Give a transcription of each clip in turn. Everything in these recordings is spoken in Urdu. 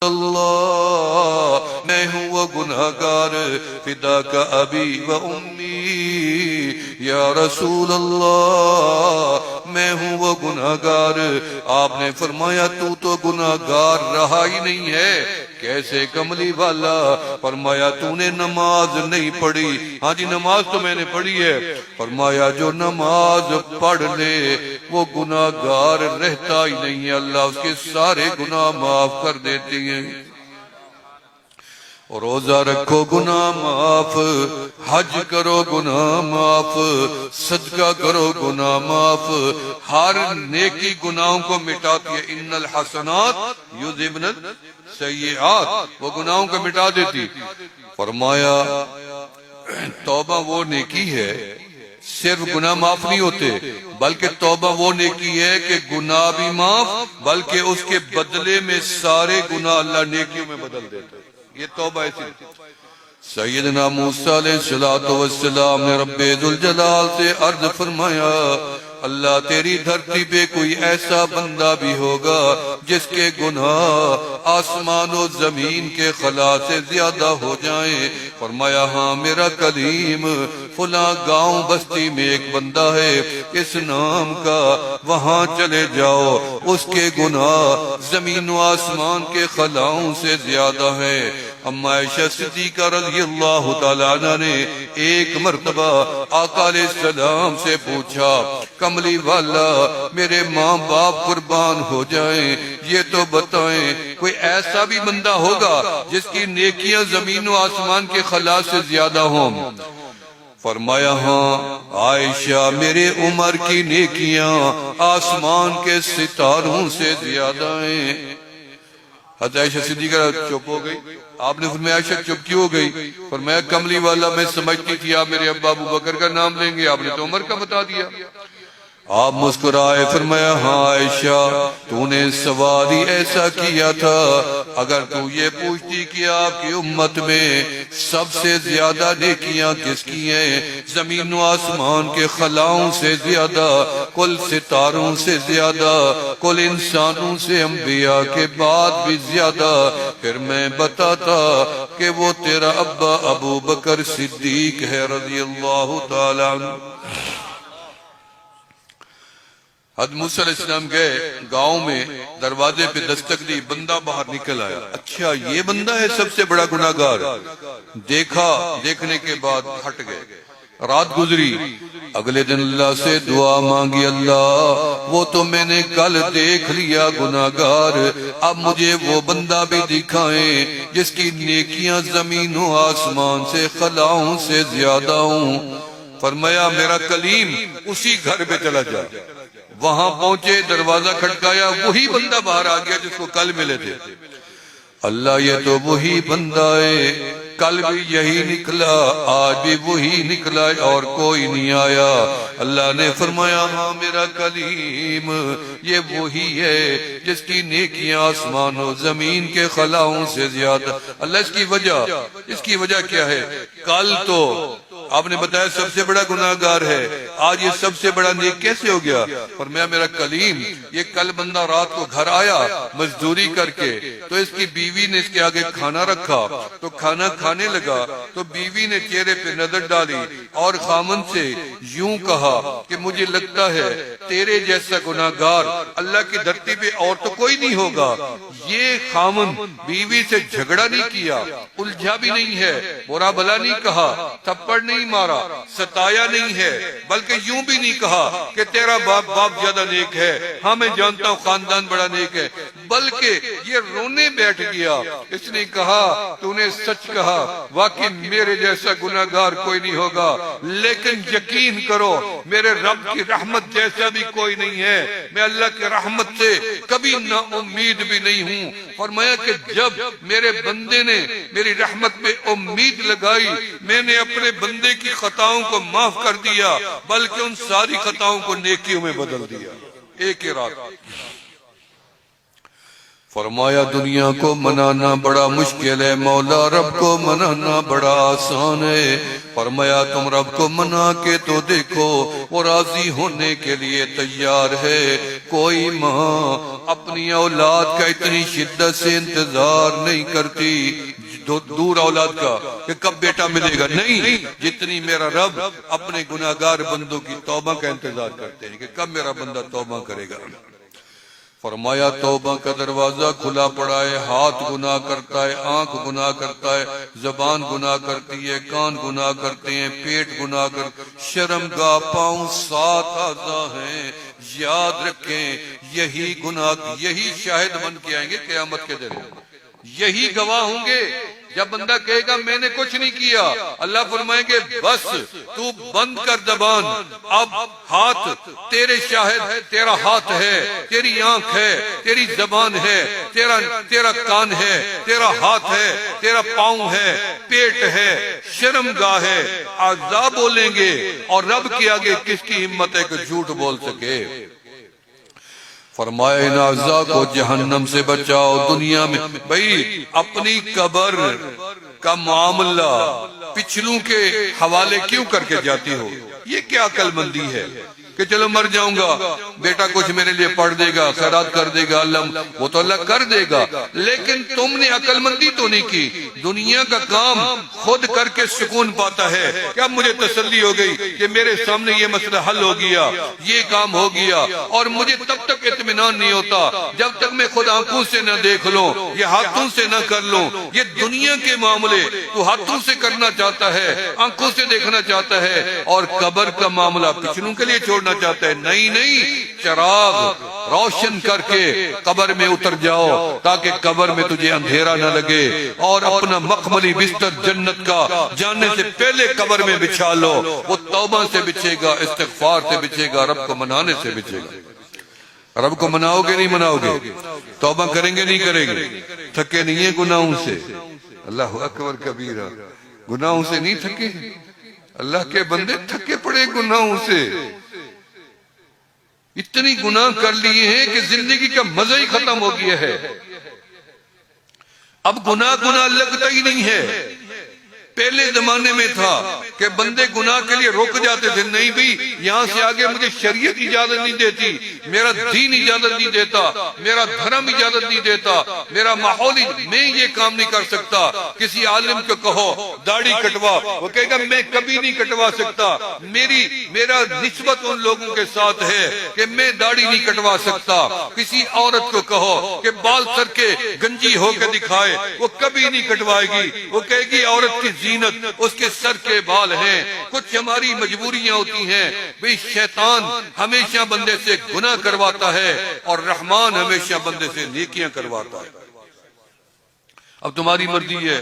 اللہ میں ہوں وہ گناہگار فدا کا ابی و امی یا رسول اللہ میں ہوں وہ گناہگار۔ آپ نے فرمایا تو گناہگار رہا ہی نہیں ہے، کیسے کملی والا؟ فرمایا تو نے نماز نہیں پڑھی۔ ہاں جی نماز تو میں نے پڑھی ہے۔ فرمایا جو نماز پڑھ لے وہ گناہگار رہتا ہی نہیں ہے، اللہ اس کے سارے گناہ معاف کر دیتی ہیں۔ روزہ رکھو گناہ معاف، حج کرو گناہ معاف، صدقہ کرو گناہ معاف، ہر نیکی گناہوں کو مٹاتی ہے۔ ان الحسنات یذہبن السیئات، وہ گناہوں کو مٹا دیتی۔ فرمایا توبہ وہ نیکی ہے، صرف گناہ معاف نہیں ہوتے، بلکہ توبہ وہ نیکی ہے کہ گناہ بھی معاف، بلکہ اس کے بدلے میں سارے گناہ اللہ نیکیوں میں بدل دیتا ہے۔ یہ توبہ ایسی۔ سیدنا موسیٰ علیہ السلام نے رب ذوالجلال سے عرض فرمایا اللہ تیری دھرتی پہ کوئی ایسا بندہ بھی ہوگا جس کے گناہ آسمان و زمین کے خلا سے زیادہ ہو جائیں؟ فرمایا ہاں میرا کلیم، فلاں گاؤں بستی میں ایک بندہ ہے اس نام کا، وہاں چلے جاؤ، اس کے گناہ زمین و آسمان کے خلاؤں سے زیادہ ہے۔ اما عائشہ صدیقہ رضی اللہ تعالیٰ عنہ نے ایک مرتبہ آقا علیہ السلام سے پوچھا کملی والا میرے ماں باپ قربان ہو جائیں، یہ تو بتائیں کوئی ایسا بھی بندہ ہوگا جس کی نیکیاں زمین و آسمان کے خلا سے زیادہ ہوں؟ فرمایا ہاں عائشہ میرے عمر کی نیکیاں آسمان کے ستاروں سے زیادہ ہیں۔ حضرت عائشہ صدیقہ چپ ہو گئی۔ آپ نے فرمایا عائشہ چپ کیوں ہو گئی؟ فرمایا کملی والا میں سمجھتی تھی آپ میرے ابا ابو بکر کا نام لیں گے، آپ نے تو عمر کا بتا دیا۔ آپ مسکرائے، فرمایا ہاں عائشہ تو نے سوال ہی ایسا کیا تھا، اگر تو یہ پوچھتی کہ آپ کی امت میں سب سے زیادہ نیکیاں کس کی ہیں، زمین و آسمان کے خلاؤں سے زیادہ، کل ستاروں سے زیادہ، کل انسانوں سے، انبیاء کے بعد بھی زیادہ، پھر میں بتاتا کہ وہ تیرا ابا ابو بکر صدیق ہے رضی اللہ تعالیٰ عنہ۔ حضرت موسیٰ علیہ السلام گئے گاؤں میں، دروازے پہ دستک دی، بندہ باہر نکل آیا۔ اچھا یہ بندہ ہے سب سے بڑا گناہگار؟ دیکھا، دیکھنے کے بعد ہٹ گئے۔ رات گزری، اگلے دن اللہ سے دعا مانگی اللہ وہ تو میں نے کل دیکھ لیا گناہگار، اب مجھے وہ بندہ بھی دکھائیں جس کی نیکیاں زمین و آسمان سے خلاؤں سے زیادہ ہوں۔ فرمایا میرا کلیم اسی گھر پہ چلا جا۔ وہاں پہنچے، دروازہ کھٹکایا، وہی بندہ باہر آ گیا جس کو کل ملے تھے۔ اللہ یہ تو وہی بندہ ہے، کل بھی یہی نکلا، آج بھی وہی نکلا، اور کوئی نہیں آیا۔ اللہ نے فرمایا ہاں میرا کلیم یہ وہی ہے جس کی نیکیاں آسمان و زمین کے خلاؤں سے زیادہ۔ اللہ اس کی وجہ کیا ہے؟ کل تو آپ نے بتایا سب سے بڑا گناہگار ہے، آج یہ سب سے بڑا نیک کیسے ہو گیا؟ فرمایا میرا کلیم یہ کل بندہ رات کو گھر آیا مزدوری کر کے، تو اس کی بیوی نے اس کے آگے کھانا رکھا، تو کھانا کھانے لگا تو بیوی نے چہرے پہ نظر ڈالی اور خامن سے یوں کہا کہ مجھے لگتا ہے تیرے جیسا گناہگار اللہ کی دھرتی پہ اور تو کوئی نہیں ہوگا۔ یہ خامن بیوی سے جھگڑا نہیں کیا، الجھا بھی نہیں ہے، برا بھلا نہیں کہا، تھپڑ نہیں مارا، ستایا نہیں ہے، بلکہ یوں بھی نہیں کہا کہ تیرا باپ زیادہ نیک ہے، ہاں میں جانتا ہوں خاندان بڑا نیک ہے، بلکہ یہ رونے بیٹھ گیا۔ اس نے کہا تو نے سچ کہا، واقعی میرے جیسا گناہگار کوئی نہیں ہوگا، لیکن یقین کرو میرے رب کی رحمت جیسا بھی کوئی نہیں ہے، میں اللہ کی رحمت سے کبھی نا امید بھی نہیں ہوں۔ فرمایا کہ جب میرے بندے نے میری رحمت پہ امید لگائی، میں نے اپنے بندے کی خطاؤں کو معاف کر دیا، بلکہ ان ساری خطاؤں کو نیکیوں میں بدل دیا ایک ہی رات۔ فرمایا دنیا کو منانا بڑا مشکل ہے، مولا رب کو منانا بڑا آسان ہے۔ فرمایا تم رب کو منا کے تو دیکھو، وہ راضی ہونے کے لیے تیار ہے۔ کوئی ماں اپنی اولاد کا اتنی شدت سے انتظار نہیں کرتی دور اولاد کا کہ کب بیٹا ملے گا، نہیں، جتنی میرا رب اپنے گناہگار بندوں کی توبہ کا انتظار کرتے ہیں کہ کب میرا بندہ توبہ کرے گا۔ فرمایا توبہ کا دروازہ کھلا پڑا ہے، ہاتھ گناہ کرتا ہے، آنکھ گناہ کرتا ہے، زبان گناہ کرتی ہے، کان گناہ کرتے ہیں، پیٹ گناہ کرتے ہیں، شرمگاہ پاؤں 7 اعضاء ہیں، یاد رکھیں یہی گناہ، یہی شاہد بن کے آئیں گے قیامت کے دن، یہی گواہ ہوں گے جب بندہ کہے گا میں نے کچھ نہیں کیا، اللہ فرمائیں گے بس تو بند کر زبان، اب ہاتھ تیرے شاہد، تیرا ہاتھ ہے، تیری آنکھ ہے، تیری زبان ہے، تیرا کان ہے، تیرا ہاتھ ہے، تیرا پاؤں ہے، پیٹ ہے، شرمگاہ ہے، اعضاء بولیں گے، اور رب کے آگے کس کی ہمت ہے کہ جھوٹ بول سکے؟ فرمایا ان اعضاء کو جہنم سے بچاؤ۔ دنیا میں بھئی اپنی قبر کا معاملہ پچھلوں کے حوالے کیوں کر کے جاتی ہو؟ یہ کیا عقل مندی ہے کہ چلو مر جاؤں گا، بیٹا کچھ میرے لیے پڑھ دے گا، خیرات کر دے گا، اللہ وہ تو اللہ کر دے گا، لیکن تم نے عقل مندی تو نہیں کی۔ دنیا کا کام خود کر کے سکون پاتا ہے کہ اب مجھے تسلی ہو گئی کہ میرے سامنے یہ مسئلہ حل ہو گیا، یہ کام ہو گیا، اور مجھے تب تک اطمینان نہیں ہوتا جب تک میں خود آنکھوں سے نہ دیکھ لوں، یہ ہاتھوں سے نہ کر لوں۔ یہ دنیا کے معاملے تو ہاتھوں سے کرنا چاہتا ہے، آنکھوں سے دیکھنا چاہتا ہے، اور قبر کا معاملہ پچھلوں کے لیے چھوڑنا چاہتا ہے۔ نہیں، چراغ روشن کر کے قبر میں اتر جاؤ تاکہ قبر میں تجھے اندھیرا نہ لگے، اور اپنا مخملی بستر جنت کا جانے سے پہلے قبر میں بچھا لو۔ وہ توبہ سے بچے گا، استغفار سے بچے گا، رب کو منانے سے بچے گا۔ رب کو مناؤ گے نہیں مناؤ گے؟ توبہ کریں گے نہیں کریں گے؟ تھکے نہیں ہیں گناہوں سے؟ اللہ اکبر کبیرہ، گناہوں سے نہیں تھکے؟ اللہ کے بندے تھکے پڑے گناہوں سے، اتنی گناہ کر لیے ہیں کہ زندگی کا مزہ ہی ختم ہو گیا ہے، اب گناہ لگتا ہی نہیں ہے۔ پہلے زمانے میں تھا کہ بندے گناہ کے لیے رک جاتے تھے، نہیں بھئی یہاں سے آگے مجھے شریعت اجازت نہیں دیتی، میرا دین اجازت نہیں دیتا، میرا دھرم اجازت نہیں دیتا، میرا ماحول میں یہ کام نہیں کر سکتا۔ کسی عالم کو کہو داڑھی کٹوا، وہ کہے گا میں کبھی نہیں کٹوا سکتا، میرا نسبت ان لوگوں کے ساتھ ہے کہ میں داڑھی نہیں کٹوا سکتا۔ کسی عورت کو کہو کہ بال سر کے گنجی ہو کے دکھائے، وہ کبھی نہیں کٹوائے گی، وہ کہے گی عورت کی زینت اس کے سر کے بال ہیں۔ کچھ ہماری مجبوریاں ہوتی ہیں، بھئی شیطان ہمیشہ بندے سے گناہ کرواتا ہے اور رحمان ہمیشہ بندے سے نیکیاں کرواتا ہے۔ اب تمہاری مرضی ہے،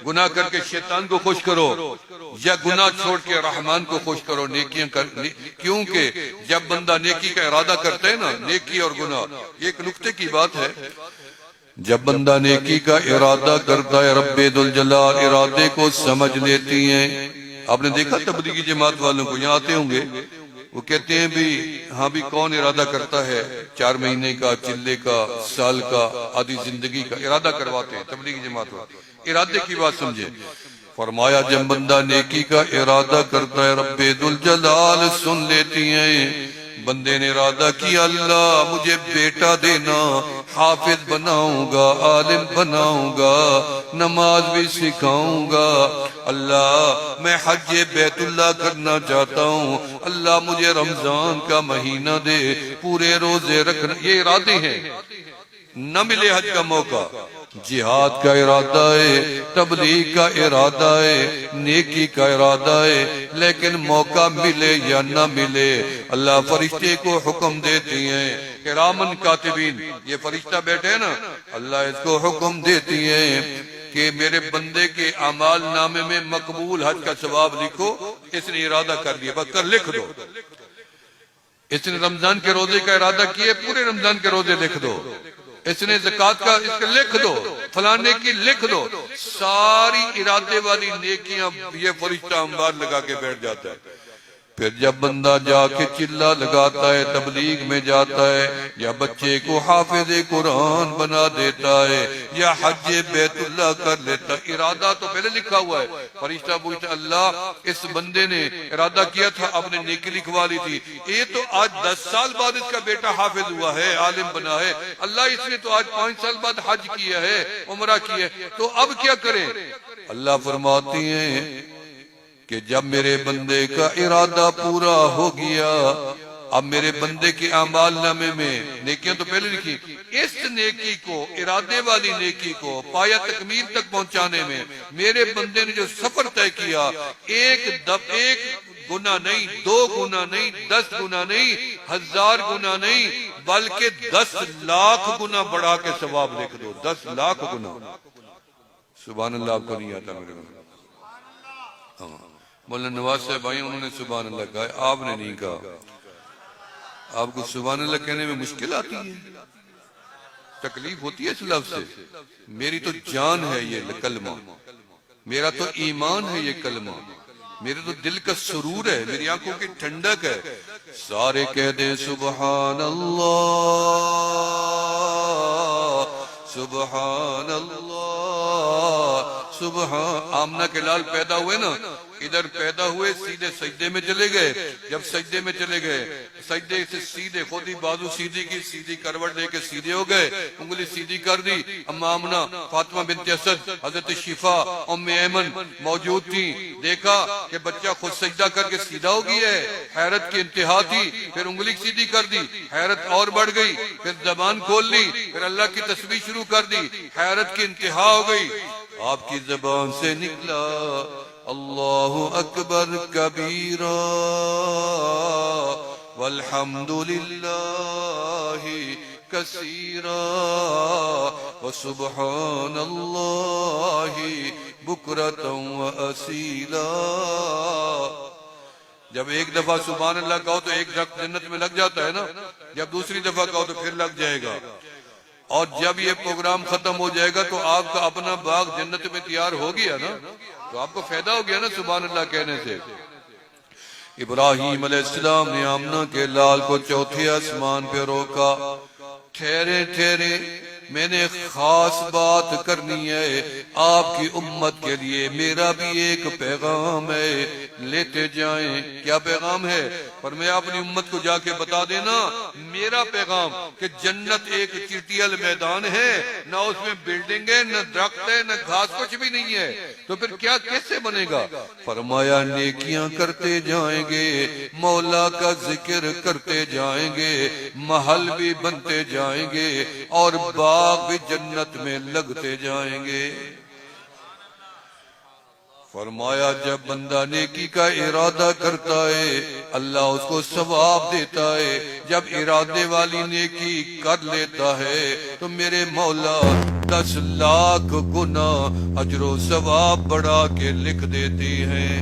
گناہ کر کے شیطان کو خوش کرو یا گناہ چھوڑ کے رحمان کو خوش کرو، نیکیاں کیونکہ جب بندہ نیکی کا ارادہ کرتا ہے نا، نیکی اور گناہ، یہ ایک نکتے کی بات ہے، جب بندہ نیکی کا ارادہ کرتا ہے رب ذوالجلال ارادے کو سمجھ لیتی ہیں۔ آپ نے دیکھا تبلیغی جماعت والوں کو، یہاں آتے ہوں گے، وہ کہتے ہیں بھی ہاں بھی کون ارادہ کرتا ہے 4 مہینے کا، چلے کا، سال کا، آدھی زندگی کا ارادہ کرواتے ہیں تبلیغی جماعت والے۔ ارادے کی بات سمجھے، فرمایا جب بندہ نیکی کا ارادہ کرتا ہے رب ذوالجلال سن لیتی ہیں۔ بندے نے ارادہ کیا اللہ مجھے بیٹا دینا، حافظ بناؤں گا، عالم بناؤں گا، نماز بھی سکھاؤں گا، اللہ میں حج بیت اللہ کرنا چاہتا ہوں، اللہ مجھے رمضان کا مہینہ دے، پورے روزے رکھنا، یہ ارادے ہیں۔ نہ ملے حج کا موقع، جہاد کا ارادہ ہے، تبلیغ کا ارادہ ہے، نیکی کا ارادہ ہے، لیکن موقع ملے یا نہ ملے اللہ فرشتے کو حکم دیتی ہیں، کرامن کاتبین، یہ فرشتہ بیٹھے ہیں نا، اللہ اس کو حکم دیتی ہیں کہ میرے بندے کے اعمال نامے میں مقبول حج کا ثواب لکھو۔ اس نے ارادہ کر دیا، بس کر لکھ دو۔ اس نے رمضان کے روزے کا ارادہ کیے، پورے رمضان کے روزے لکھ دو۔ اس نے زکوٰۃ کا اس کا لکھ دو، فلانے کی لکھ دو، ساری ارادے والی نیکیاں یہ فرشتہ انبار لگا کے بیٹھ جاتا ہے۔ پھر جب بندہ جا کے چلا لگاتا ہے، تبلیغ میں جاتا ہے، یا بچے کو حافظ قرآن بنا دیتا ہے، یا حج بیت اللہ کر لیتا، ارادہ تو پہلے لکھا ہوا ہے، فرشتہ پوچھتا اللہ اس بندے نے ارادہ کیا تھا، آپ نے نیکی لکھوا لی تھی، یہ تو آج 10 سال بعد اس کا بیٹا حافظ ہوا ہے، عالم بنا ہے، اللہ اس نے تو آج 5 سال بعد حج کیا ہے، عمرہ کیا ہے، تو اب کیا کریں؟ اللہ فرماتی ہیں کہ جب میرے بندے کا ارادہ پورا ہو گیا، اب میرے بندے کے اعمال نامے میں نیکیاں تو پہلے لکھی، اس نیکی کو، ارادے والی نیکی کو پایا تکمیل تک پہنچانے میں میرے بندے نے جو سفر طے کیا، ایک گناہ نہیں، 2 گناہ نہیں، 10 گناہ نہیں، 1000 گناہ نہیں، بلکہ 10 لاکھ گناہ بڑھا کے ثواب لکھ دو، 10 لاکھ گناہ۔ سبحان اللہ، آپ کو نہیں آتا میرے ہاں مولانا نواز صاحب بھائی انہوں نے سبحان اللہ کہا، آپ نے نہیں کہا۔ آپ کو سبحان اللہ کہنے میں مشکل آتی ہے، تکلیف ہوتی ہے اس لفظ سے؟ میری تو جان ہے یہ کلمہ، میرا تو ایمان ہے یہ کلمہ، میرے تو دل کا سرور ہے، میری آنکھوں کی ٹھنڈک ہے۔ سارے کہہ دیں سبحان اللہ، سبحان اللہ، سبحان۔ آمنہ کے لال پیدا ہوئے نا، ادھر پیدا ہوئے، سیدھے سجدے میں چلے گئے، جب سجدے میں چلے گئے، سجدے سے سیدھے خود ہی بازو سیدھی کی، سیدھی کروٹ دے کے سیدھے ہو گئے، انگلی سیدھی کر دی، اما آمنہ، فاطمہ بنت اسد، حضرت شفا، ام ایمن موجود تھی، دیکھا کہ بچہ خود سجدہ کر کے سیدھا ہو گیا ہے، حیرت کی انتہا تھی، پھر انگلی سیدھی کر دی، حیرت اور بڑھ گئی، پھر زبان کھول لی، پھر اللہ کی تسبیح شروع کر دی، حیرت کی انتہا ہو گئی، آپ کی زبان سے نکلا اللہ اکبر کبیرا والحمد للہ کثیرا وسبحان اللہ بکرتا واسیلا۔ جب ایک دفعہ سبحان اللہ کہو تو ایک درخت جنت میں لگ جاتا ہے نا، جب دوسری دفعہ کہو تو پھر لگ جائے گا، اور جب یہ پروگرام ختم ہو جائے گا تو آپ کا اپنا باغ جنت میں تیار ہو گیا نا، تو آپ کو فائدہ ہو گیا نا سبحان اللہ کہنے سے۔ ابراہیم علیہ السلام نے آمنہ کے لال کو چوتھے آسمان پہ روکا، ٹھہرے ٹھہرے، میں نے خاص بات کرنی ہے آپ کی امت کے لیے، میرا بھی ایک پیغام ہے، لیتے جائیں۔ کیا پیغام ہے؟ پر میں اپنی امت کو جا کے بتا دینا میرا پیغام کہ جنت ایک چٹیل میدان ہے، نہ اس میں بلڈنگ ہے، نہ درخت ہے، نہ گھاس، کچھ بھی نہیں ہے، تو پھر کیا کیسے بنے گا؟ فرمایا نیکیاں کرتے جائیں گے، مولا کا ذکر کرتے جائیں گے، محل بھی بنتے جائیں گے، اور باغ بھی جنت میں لگتے جائیں گے۔ فرمایا جب بندہ نیکی کا ارادہ کرتا ہے اللہ اس کو ثواب دیتا ہے، جب ارادے والی نیکی کر لیتا ہے تو میرے مولا 10 لاکھ گنا اجر و ثواب بڑھا کے لکھ دیتی ہیں۔